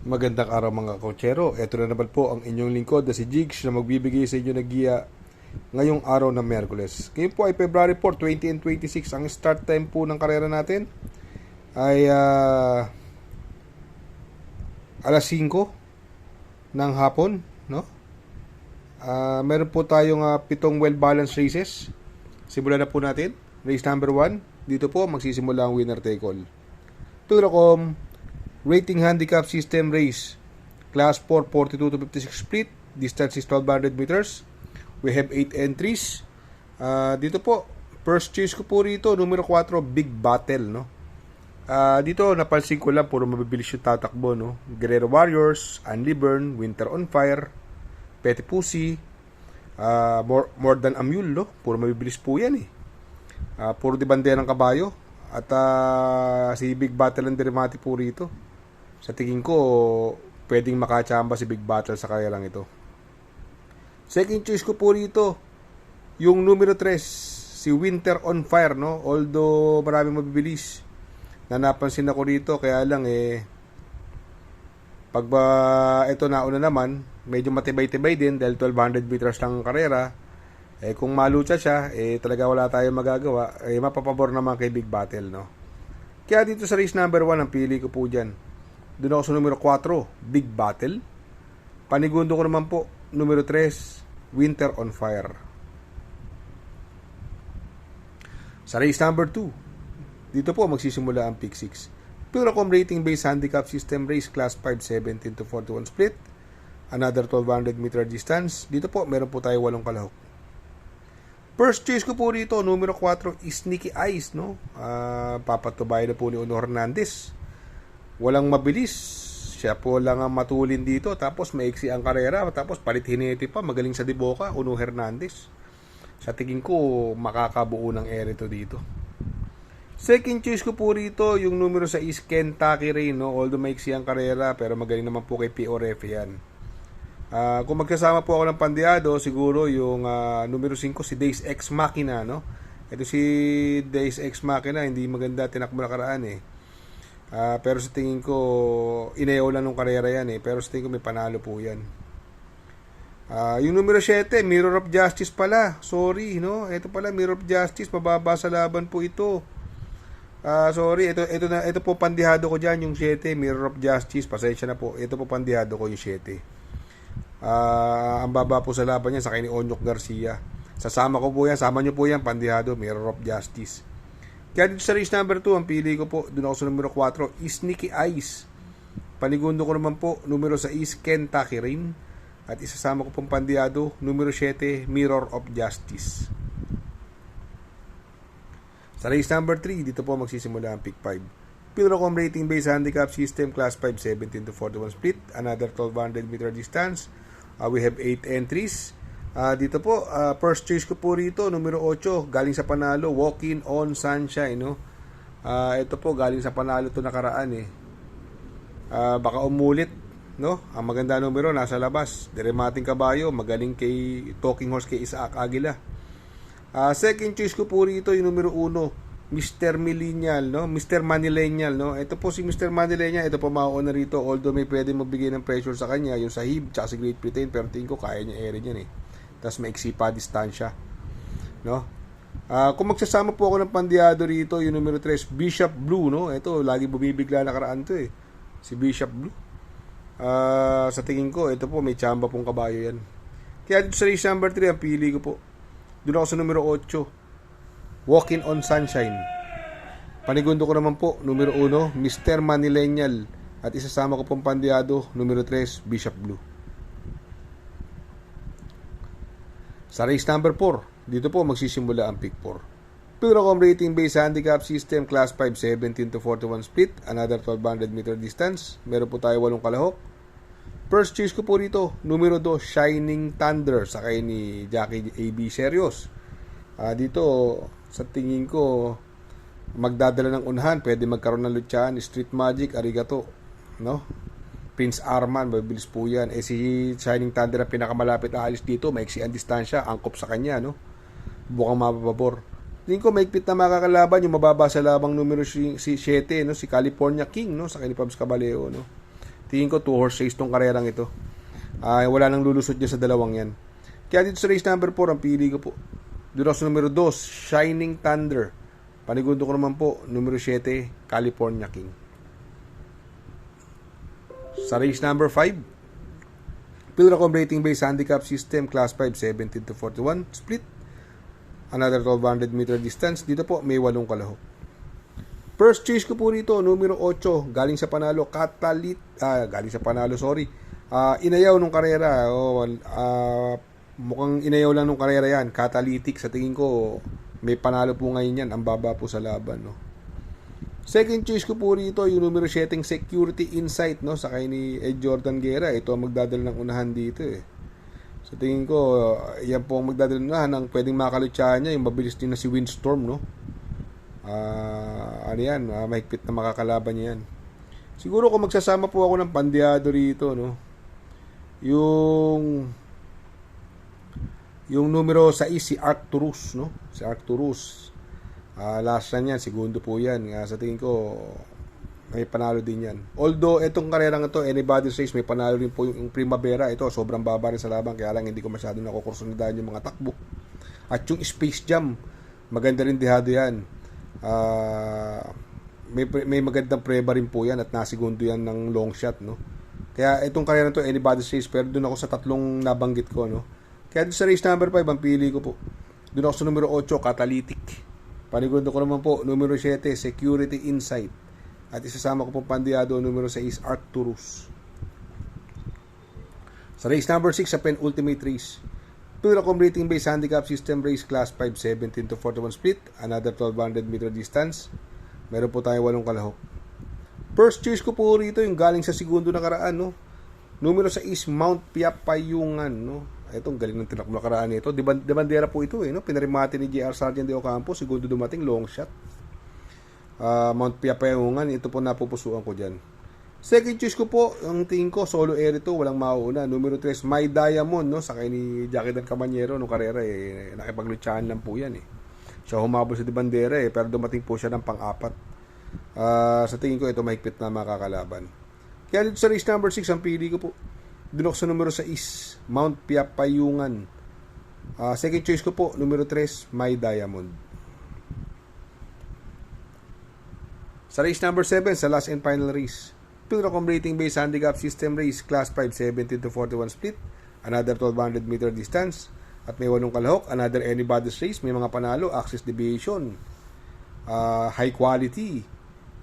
Magandang araw mga kotsero. Ito na naman po ang inyong lingkod na si Jigs na magbibigay sa inyo ng giya ngayong araw ng Miyerkules. Ngayon po ay February 4, 20 and 26. Ang start time po ng karera natin ay alas 5 ng hapon, no? Meron po tayong 7 well-balanced races. Simulan na po natin. Race number 1. Dito po magsisimula ang winner take all. Turacom Rating Handicap System Race Class 4, 42 to 56 split. Distance is 1200 meters. We have 8 entries. Dito po, first choice ko po rito, numero 4, Big Battle, no? Dito, napansin ko lang, puro mabibilis yung tatakbo, no? Guerrero Warriors, Anli Burn, Winter on Fire, Petty Pussy, more than a Mule, no? Puro mabibilis po yan, eh. Puro di bandera ng kabayo. At si Big Battle ang dirimati po rito. Sa tingin ko, pwedeng makachamba si Big Battle sa kaya ito. Second choice ko po rito, yung numero 3, si Winter on Fire, no? Although maraming mabibilis na napansin ako rito, kaya lang pag ito nauna naman, medyo matibay-tibay din dahil 1200 meters lang ang karera. Kung malucha siya, talaga wala tayong magagawa. Mapapabor naman kay Big Battle, no? Kaya dito sa race number 1, ang pili ko po dyan. Doon ako sa numero 4, Big Battle. Panigundo ko naman po, numero 3, Winter on Fire. Sa race number 2, dito po magsisimula ang pick 6. Turacom Rating Based Handicap System Race Class 5, 17 to 41 split. Another 1200 meter distance. Dito po, meron po tayo 8 kalahok. First choice ko po rito, numero 4, Sneaky Eyes, no? Papatubay na po ni Uno Hernandez. Walang mabilis. Siya po lang ang matulin dito. Tapos maiksi ang karera. Tapos palit hinete pa. Magaling sa Diboka, Uno Hernandez. Sa tingin ko, makakabuo ng ere dito. Second choice ko po rito, yung numero 6, Kentucky Rain, no? Although maiksi ang karera, pero magaling naman po kay PORF yan. Kung magkasama po ako ng pandiado, siguro yung numero 5, si Days Ex Machina, no? Ito si Days Ex Machina, hindi maganda, tinakbo na karaan pero sa tingin ko, inayaw lang nung karera yan pero sa tingin ko may panalo po yan. Yung numero 7, Mirror of Justice pala. Sorry, no? Ito pala, Mirror of Justice, mababa sa laban po ito. Sorry, ito po pandihado ko dyan, yung 7, Mirror of Justice. Pasensya na po, ito po pandihado ko yung 7. Ang baba po sa laban niya sa kay ni Onyok Garcia. Sasama ko po yan, sama nyo po yan, pandihado, Mirror of Justice. Kaya dito sa race number 2, ang pili ko po, doon ako sa numero 4, Sneaky Eyes. Panigundo ko naman po, numero 6, Kentucky Rain. At isasama ko pong pandihado, numero 7, Mirror of Justice. Sa race number 3, dito po magsisimula ang pick 5. Turacom Rating Based Handicap System Class 5, 17 to 41 split. Another 1200 meter distance. We have 8 entries. Dito po, first choice ko po rito, numero 8, galing sa panalo, Walking on Sunshine, no? Ito po, galing sa panalo to nakaraan baka umulit, no? Ang maganda numero, nasa labas. Deremating kabayo, magaling kay Talking Horse kay Isaac Aguila. Second choice ko po rito, yung numero 1, Mr. Millennial, no? Mr. Manillennial, no? Ito po si Mr. Manillennial, ito po mauuna rito, although may pwede magbigay ng pressure sa kanya, yung Sahib, tsaka si Great Britain, pero tingin ko kaya niya ere niyan Tapos maiksi pa distansya, no? Kung magsasama po ako ng pandiado rito, yung numero 3, Bishop Blue, no? Ito, lagi bumibigla nakaraan to si Bishop Blue. Sa tingin ko, ito po, may tsamba pong kabayo yan. Kaya dito sa race number 3, ang pili ko po, doon ako sa numero 8, Walking on Sunshine. Panigundo ko naman po, numero 1, Mr. Manillennial. At isasama ko pong pandiado, numero 3, Bishop Blue. Sa race number 4, dito po magsisimula ang pick 4. Turacom Rating Based Handicap System Class 5, 17 to 41 split. Another 1200 meter distance. Meron po tayo 8 kalahok. First choice ko po rito, numero 2, Shining Thunder, sakay ni Jackie AB Serios. Dito, sa tingin ko, magdadala ng unahan. Pwede magkaroon ng lutsyan, Street Magic, Arigato, no? Prince Arman, mabilis po yan. Si Shining Thunder ang pinakamalapit na alis dito, maiksi ang distansya, angkop sa kanya, no? Bukang mapapabor. Tingin ko maigpit na makakalaban yung mababa sa labang numero si 7, no? Si California King, no? Sa kay ni Pabs Caballero, no? Tingin ko 2-horse race tong karerang ito. Wala nang lulusot dyan sa dalawang yan. Kaya dito sa race number 4, ang pili ko po, doon ako sa numero 2, Shining Thunder. Panigundo ko naman po, numero 7, California King. Sa race number 5, Pilracom rating based handicap system, class 5, 17 to 41, split. Another 1200 meter distance. Dito po, may 8 kalahok. First choice ko po rito, numero 8, galing sa panalo, inayaw nung karera. Mukhang inayaw lang nung karera yan. Catalytic, sa tingin ko, may panalo po ngayon yan. Ang baba po sa laban, no? Second choice ko po rito, yung numero 7, Security Insight, no? Sakay ni Ed Jordan Guerra. Ito ang magdadala ng unahan dito, eh. Sa tingin ko, yan po ang magdadala ng unahan. Ang pwedeng makalutsahan niya, yung mabilis din na si Windstorm, no? Mahigpit na makakalaban niya yan. Siguro kung magsasama po ako ng pandiado rito, no? Yung numero 6, si Arcturus, no? Si Arcturus. Last run yan, segundo po yan. Sa tingin ko, may panalo din yan. Although, itong karerang ito, anybody's race, may panalo rin po yung Primavera. Ito, sobrang baba rin sa laban, kaya lang hindi ko masyado nakukursunodaan yung mga takbo. At yung Space Jam, maganda rin dihado yan. May magandang preba rin po yan at nasigundo yan ng long shot, no? Kaya itong karera to, anybody's race, pero doon ako sa tatlong nabanggit ko, no? Kaya doon sa race number 5, ang pili ko po, doon ako sa numero 8, Catalytic. Panigundo ko naman po, numero 7, Security Insight. At isasama ko po pandiado, numero 6, Arcturus. Sa race number 6, sa penultimate race, Pilracom rating based handicap system race, class 5, 17 to 41 split, another 1200 meter distance. Meron po tayo 8 kalahok. First choice ko po rito, yung galing sa segundo na karaan, no? Numero 6, Mount Piapayungan, no? Itong galing ng tinakbo na karaan nito. De bandera po ito, no? Pinarimati ni JR Sargent de Ocampo, segundo dumating, long shot. Mount Piapayungan, ito po napupusuan ko dyan. Second choice ko po, ang tingin ko, solo air ito, walang mauuna. Numero 3, My Diamond, no? Sakay ni Jackie Dan Caballero nung karera, nakipaglutsahan lang po yan, Siya humabol sa de bandera, pero dumating po siya ng pang-apat. Sa tingin ko, ito mahigpit na makakalaban. Kaya dito sa race number 6, ang pili ko po, doon ako sa numero 6, Mount Piapayungan. Second choice ko po, numero 3, My Diamond. Sa race number 7, sa last and final race, Pilracom rating based handicap system race, class 5, 17 to 41 split, another 1200 meter distance, at may 8 kalahok, another anybody's race, may mga panalo, access deviation, high quality,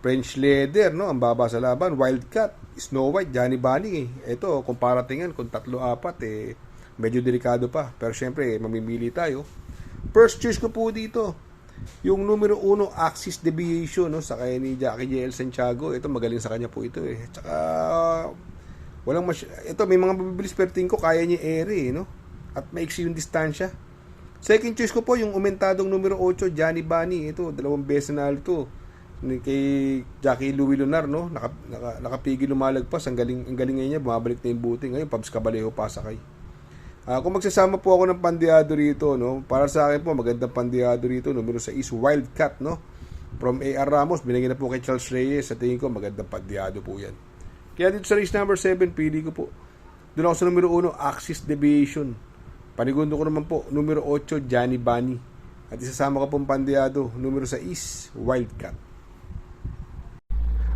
French leather, no? Ang baba sa laban, Wildcat, Snow White, Johnny Bunny, Ito, kung paratingan, kung 3-4, medyo delikado pa. Pero syempre, mamimili tayo. First choice ko po dito, yung numero 1, Axis Deviation, no? Sakay ni Jackie J.L. Santiago. Ito, magaling sa kanya po ito, Tsaka, ito, may mga mabibilis, pero tingin ko, kaya niya ere, no? At maiksi yung distansya. Second choice ko po, yung umentadong numero 8, Johnny Bunny. Ito, 2 beses na ito. Kay Jackie Louie Lunar, no? Nakapigil lumalagpas. Ang galing ngayon niya, bumabalik na yung buti. Ngayon, Pabs Caballero pasakay. Kung magsasama po ako ng pandiado rito, no? Para sa akin po, magandang pandiado rito. Numero 6, Wildcat, no? From A.R. Ramos, binigyan na po kay Charles Reyes. Sa tingin ko, magandang pandiado po yan. Kaya dito sa race number 7, pili ko po, doon ako sa numero 1, Axis Deviation. Panigundo ko naman po, numero 8, Johnny Bunny. At isasama ko pong pandiado, numero 6, Wildcat.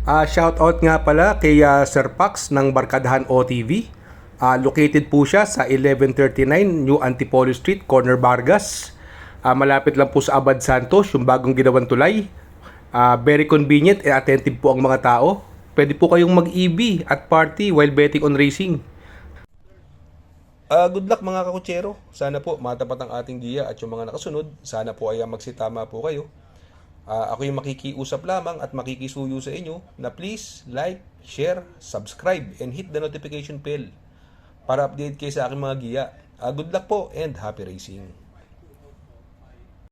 Shoutout nga pala kay Sir Pax ng Barkadahan OTV. Located po siya sa 1139 New Antipolo Street, Corner Vargas. Malapit lang po sa Abad Santos, yung bagong ginawang tulay. Very convenient and attentive po ang mga tao. Pwede po kayong mag-EB at party while betting on racing. Good luck mga kakutsero. Sana po matapat ang ating giya at yung mga nakasunod. Sana po ay magsitama po kayo. Ako yung makikiusap lamang at makikisuyo sa inyo na please like, share, subscribe, and hit the notification bell para update kayo sa aking mga giya. Good luck po and happy racing!